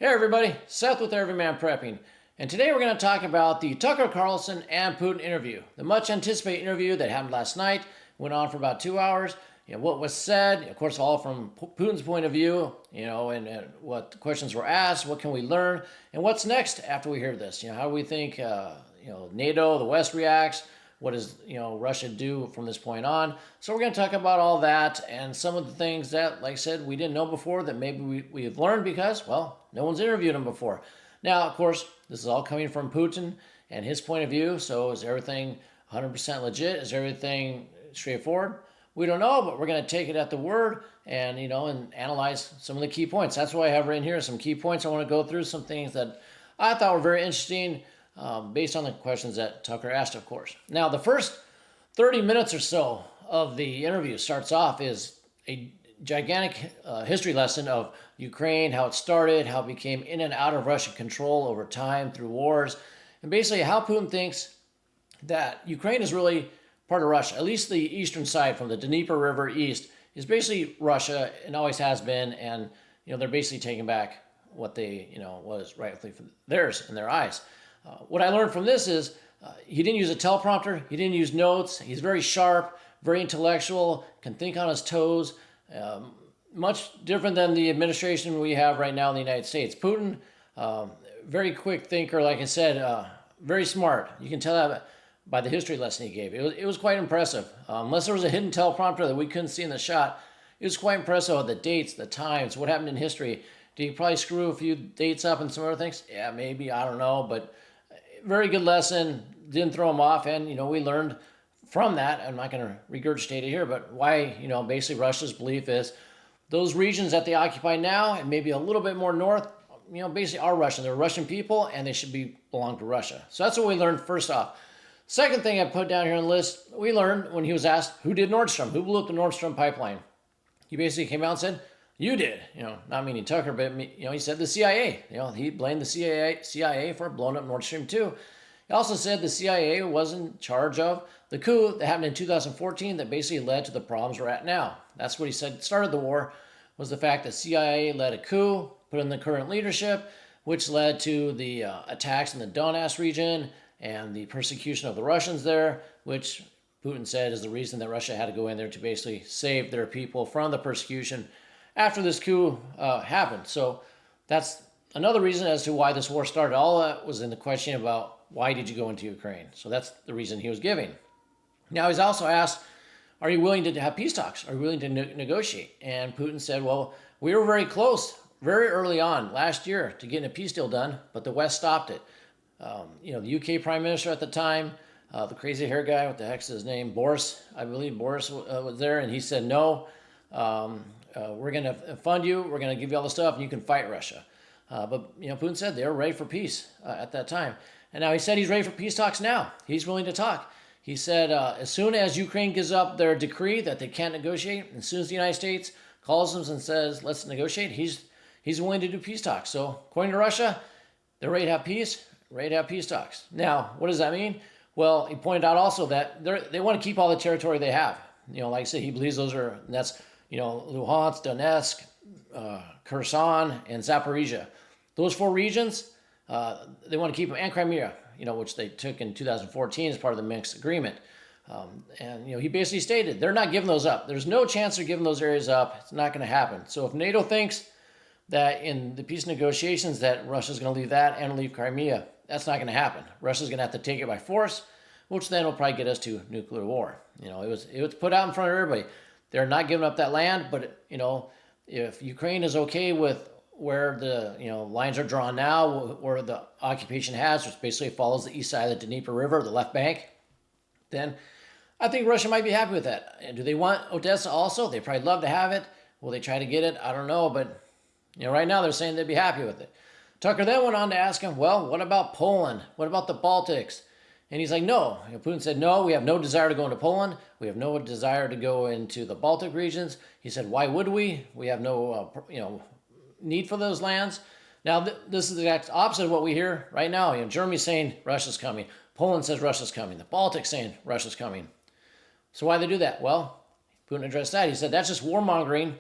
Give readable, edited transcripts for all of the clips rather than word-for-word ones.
Hey everybody, Seth with Everyman Prepping, and today we're going to talk about the Tucker Carlson and Putin interview. The much anticipated interview that happened last night, went on for about 2 hours. What was said, of course, all from Putin's point of view, and what questions were asked, what can we learn, and what's next after we hear this. How do we think, NATO, the West reacts? What does Russia do from this point on? So we're going to talk about all that and some of the things that, like I said, we didn't know before that maybe we've learned because, well, no one's interviewed him before. Now, of course, this is all coming from Putin and his point of view. So is everything 100% legit? Is everything straightforward? We don't know, but we're going to take it at the word and, and analyze some of the key points. That's why I have written here some key points. I want to go through some things that I thought were very interesting based on the questions that Tucker asked, of course. Now, the first 30 minutes or so of the interview starts off is a gigantic history lesson of Ukraine, how it started, how it became in and out of Russian control over time through wars, and basically how Putin thinks that Ukraine is really part of Russia. At least the eastern side from the Dnieper River east is basically Russia and always has been, and they're basically taking back what they was rightfully theirs in their eyes. What I learned from this is he didn't use a teleprompter, he didn't use notes, he's very sharp, very intellectual, can think on his toes, much different than the administration we have right now in the United States. Putin, very quick thinker, like I said, very smart. You can tell that by the history lesson he gave. It was quite impressive. Unless there was a hidden teleprompter that we couldn't see in the shot, it was quite impressive. The dates, the times, what happened in history. Did he probably screw a few dates up and some other things? Yeah, maybe, I don't know, but very good lesson, didn't throw him off, and we learned from that. I'm not going to regurgitate it here, but why basically Russia's belief is those regions that they occupy now and maybe a little bit more north, basically are Russian. They're Russian people and they should belong to Russia. So that's what we learned first off. Second thing I put down here on the list, we learned when he was asked who did Nord Stream, who blew up the Nord Stream pipeline. He basically came out and said, "You did," not meaning Tucker, but he said the CIA. He blamed the CIA for blowing up Nord Stream 2. He also said the CIA was in charge of the coup that happened in 2014 that basically led to the problems we're at now. That's what he said started the war, was the fact that CIA led a coup, put in the current leadership, which led to the attacks in the Donbass region and the persecution of the Russians there, which Putin said is the reason that Russia had to go in there to basically save their people from the persecution after this coup happened. So that's another reason as to why this war started. All that was in the question about why did you go into Ukraine? So that's the reason he was giving. Now he's also asked, are you willing to have peace talks? Are you willing to negotiate? And Putin said, well, we were very close, very early on last year to getting a peace deal done, but the West stopped it. The UK Prime Minister at the time, the crazy hair guy, what the heck's his name? Boris, I believe Boris was there, and he said, no, we're going to fund you, we're going to give you all the stuff, and you can fight Russia. But Putin said they were ready for peace at that time. And now he said he's ready for peace talks now. He's willing to talk. He said as soon as Ukraine gives up their decree that they can't negotiate, as soon as the United States calls them and says, let's negotiate, he's willing to do peace talks. So according to Russia, they're ready to have peace talks. Now, what does that mean? Well, he pointed out also that they want to keep all the territory they have. Like I said, he believes that's Luhansk, Donetsk, Kherson, and Zaporizhia. Those 4 regions, they want to keep them, and Crimea, which they took in 2014 as part of the Minsk agreement. And he basically stated they're not giving those up. There's no chance they're giving those areas up. It's not going to happen. So if NATO thinks that in the peace negotiations that Russia's going to leave that and leave Crimea, that's not going to happen. Russia's going to have to take it by force, which then will probably get us to nuclear war. It was put out in front of everybody. They're not giving up that land, but if Ukraine is okay with where the lines are drawn now, where the occupation has, which basically follows the east side of the Dnieper River, the left bank, then I think Russia might be happy with that. And do they want Odessa also? They probably love to have it. Will they try to get it? I don't know, but right now they're saying they'd be happy with it. Tucker then went on to ask him, well, what about Poland? What about the Baltics? And he's like, no. Putin said, no, we have no desire to go into Poland. We have no desire to go into the Baltic regions. He said, why would we? We have no, need for those lands. Now, this is the exact opposite of what we hear right now. Germany's saying Russia's coming. Poland says Russia's coming. The Baltics saying Russia's coming. So why they do that? Well, Putin addressed that. He said that's just warmongering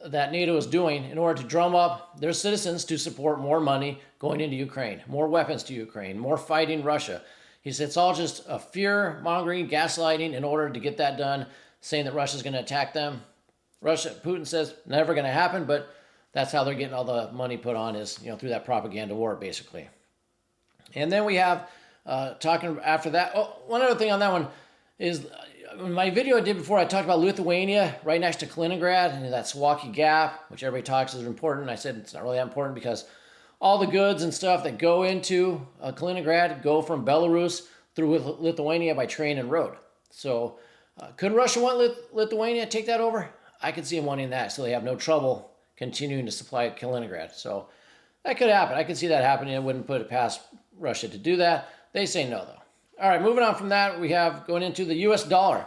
that NATO is doing in order to drum up their citizens to support more money going into Ukraine, more weapons to Ukraine, more fighting Russia. He said it's all just a fear-mongering, gaslighting in order to get that done, saying that Russia's going to attack them. Putin says never going to happen, but that's how they're getting all the money put on is, through that propaganda war, basically. And then we have talking after that. Oh, one other thing on that one is my video I did before, I talked about Lithuania right next to Kaliningrad and that Suwalki Gap, which everybody talks is important. I said it's not really that important because all the goods and stuff that go into Kaliningrad go from Belarus through Lithuania by train and road. So could Russia want Lithuania to take that over? I could see them wanting that so they have no trouble continuing to supply Kaliningrad. So that could happen. I could see that happening. I wouldn't put it past Russia to do that. They say no, though. All right, moving on from that, we have going into the U.S. dollar.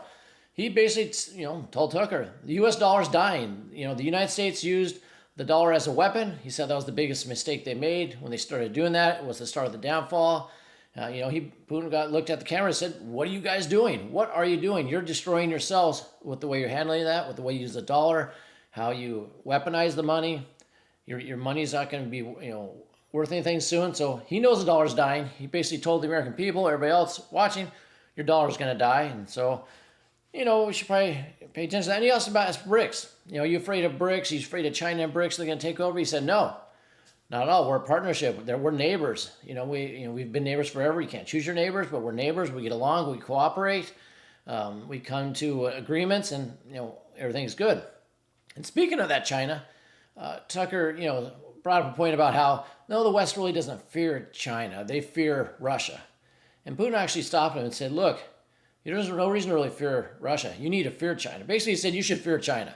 He basically, told Tucker, the U.S. dollar is dying. The United States used the dollar as a weapon. He said that was the biggest mistake they made when they started doing that. It was the start of the downfall. Putin looked at the camera and said, what are you guys doing? What are you doing? You're destroying yourselves with the way you're handling that, with the way you use the dollar, how you weaponize the money. Your money's not going to be, worth anything soon. So he knows the dollar's dying. He basically told the American people, everybody else watching, your dollar's going to die. And so, we should probably pay attention to that. And he also about BRICS. Are you afraid of BRICS? He's afraid of China and BRICS. They're going to take over. He said, no, not at all. We're a partnership. We're neighbors. We've been neighbors forever. You can't choose your neighbors, but we're neighbors. We get along. We cooperate. We come to agreements, and everything's good. And speaking of that, China, Tucker, brought up a point about how, no, the West really doesn't fear China. They fear Russia. And Putin actually stopped him and said, look, there's no reason to really fear Russia. You need to fear China. Basically, he said you should fear China.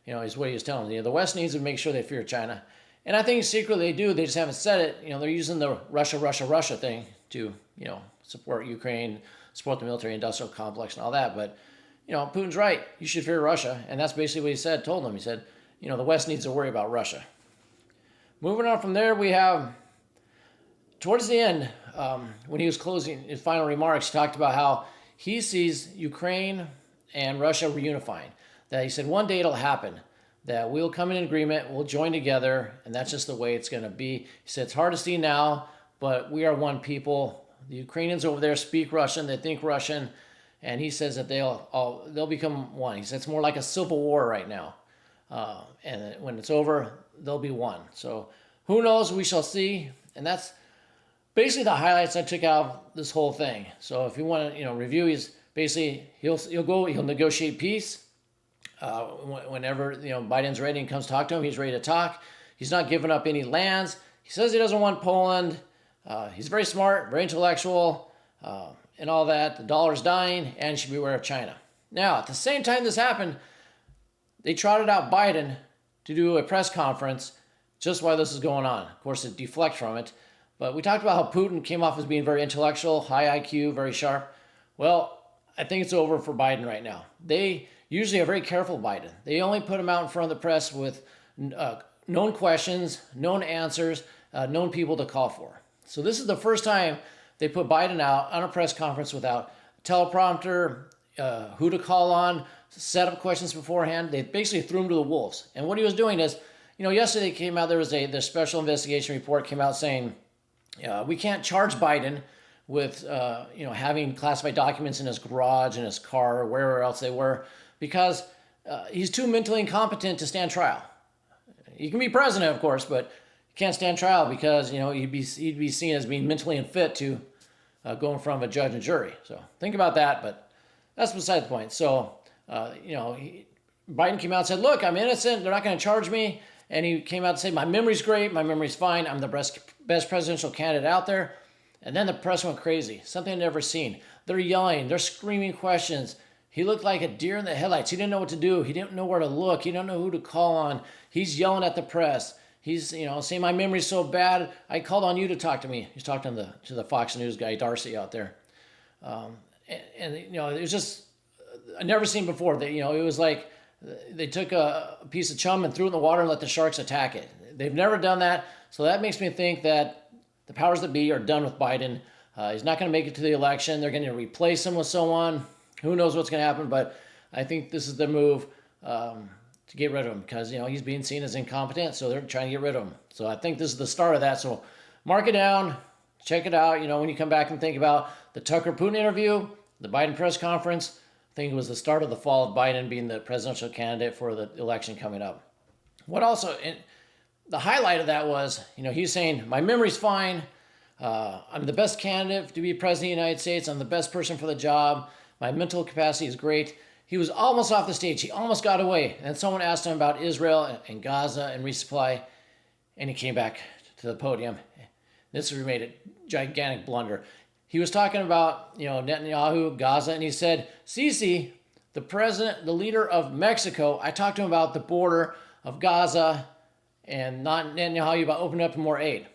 Is what he was telling them. The West needs to make sure they fear China. And I think secretly they do. They just haven't said it. They're using the Russia thing to, support Ukraine, support the military-industrial complex and all that. But, Putin's right. You should fear Russia. And that's basically what he told them. He said, the West needs to worry about Russia. Moving on from there, we have, towards the end, when he was closing his final remarks, he talked about how he sees Ukraine and Russia reunifying. That he said one day it'll happen, that we'll come in agreement, we'll join together, and that's just the way it's going to be. He said it's hard to see now, but we are one people. The Ukrainians over there speak Russian, they think Russian, and he says that they'll become one. He said it's more like a civil war right now. And when it's over, they'll be one. So who knows? We shall see. And that's basically the highlights I took out of this whole thing. So if you want to, review, he's basically he'll negotiate peace. Whenever Biden's ready and comes talk to him, he's ready to talk. He's not giving up any lands. He says he doesn't want Poland. He's very smart, very intellectual, and all that. The dollar's dying, and you should be aware of China. Now, at the same time this happened, they trotted out Biden to do a press conference just while this is going on. Of course, it deflects from it. But we talked about how Putin came off as being very intellectual, high IQ, very sharp. Well, I think it's over for Biden right now. They usually are very careful, Biden. They only put him out in front of the press with known questions, known answers, known people to call for. So this is the first time they put Biden out on a press conference without teleprompter, who to call on, set up questions beforehand. They basically threw him to the wolves. And what he was doing is, yesterday came out, the special investigation report came out saying, we can't charge Biden with, having classified documents in his garage, in his car, or wherever else they were, because he's too mentally incompetent to stand trial. He can be president, of course, but he can't stand trial because, he'd be seen as being mentally unfit to go in front of a judge and jury. So think about that, but that's beside the point. So, Biden came out and said, look, I'm innocent. They're not going to charge me. And he came out and said, my memory's great. My memory's fine. I'm the best presidential candidate out there. And then the press went crazy, something I'd never seen. They're yelling. They're screaming questions. He looked like a deer in the headlights. He didn't know what to do. He didn't know where to look. He didn't know who to call on. He's yelling at the press. He's, saying my memory's so bad, I called on you to talk to me. He's talking to the Fox News guy, Darcy, out there. It was just, I've never seen before. That it was like they took a piece of chum and threw it in the water and let the sharks attack it. They've never done that. So that makes me think that the powers that be are done with Biden. He's not going to make it to the election. They're going to replace him with someone. Who knows what's going to happen, but I think this is the move. to get rid of him because, he's being seen as incompetent, so they're trying to get rid of him. So I think this is the start of that. So mark it down, check it out. When you come back and think about the Tucker Putin interview, the Biden press conference, I think it was the start of the fall of Biden being the presidential candidate for the election coming up. What also, the highlight of that was, he's saying, my memory's fine. I'm the best candidate to be president of the United States. I'm the best person for the job. My mental capacity is great. He was almost off the stage. He almost got away. And someone asked him about Israel and Gaza and resupply, and he came back to the podium. This made a gigantic blunder. He was talking about, Netanyahu, Gaza, and he said, Sisi, the leader of Mexico, I talked to him about the border of Gaza and not Netanyahu about opening up more aid.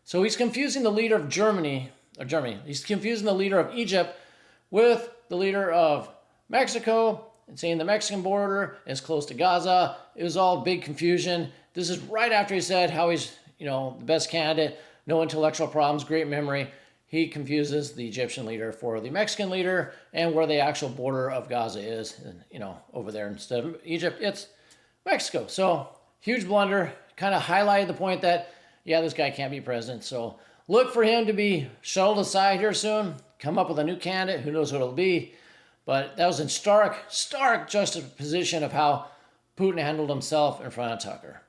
So he's confusing the leader of Germany. He's confusing the leader of Egypt with the leader of Mexico and saying the Mexican border is close to Gaza. It was all big confusion. This is right after he said how he's, the best candidate, no intellectual problems, great memory. He confuses the Egyptian leader for the Mexican leader and where the actual border of Gaza is, over there. Instead of Egypt, it's Mexico. So huge blunder, kind of highlighted the point that, this guy can't be president. So look for him to be shuttled aside here soon, come up with a new candidate. Who knows what it'll be. But that was in stark juxtaposition of how Putin handled himself in front of Tucker.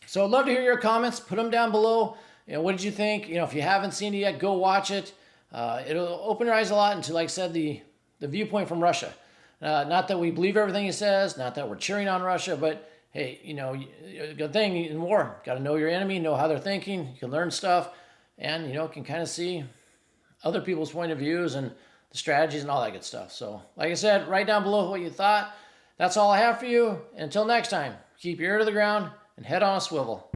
So I'd love to hear your comments. Put them down below. What did you think? If you haven't seen it yet, go watch it. It'll open your eyes a lot into, like I said, the viewpoint from Russia. Not that we believe everything he says, not that we're cheering on Russia, but hey, good thing in war, got to know your enemy, know how they're thinking. You can learn stuff and, can kind of see other people's point of views and the strategies and all that good stuff. So, like I said, write down below what you thought. That's all I have for you. Until next time, keep your ear to the ground and head on a swivel.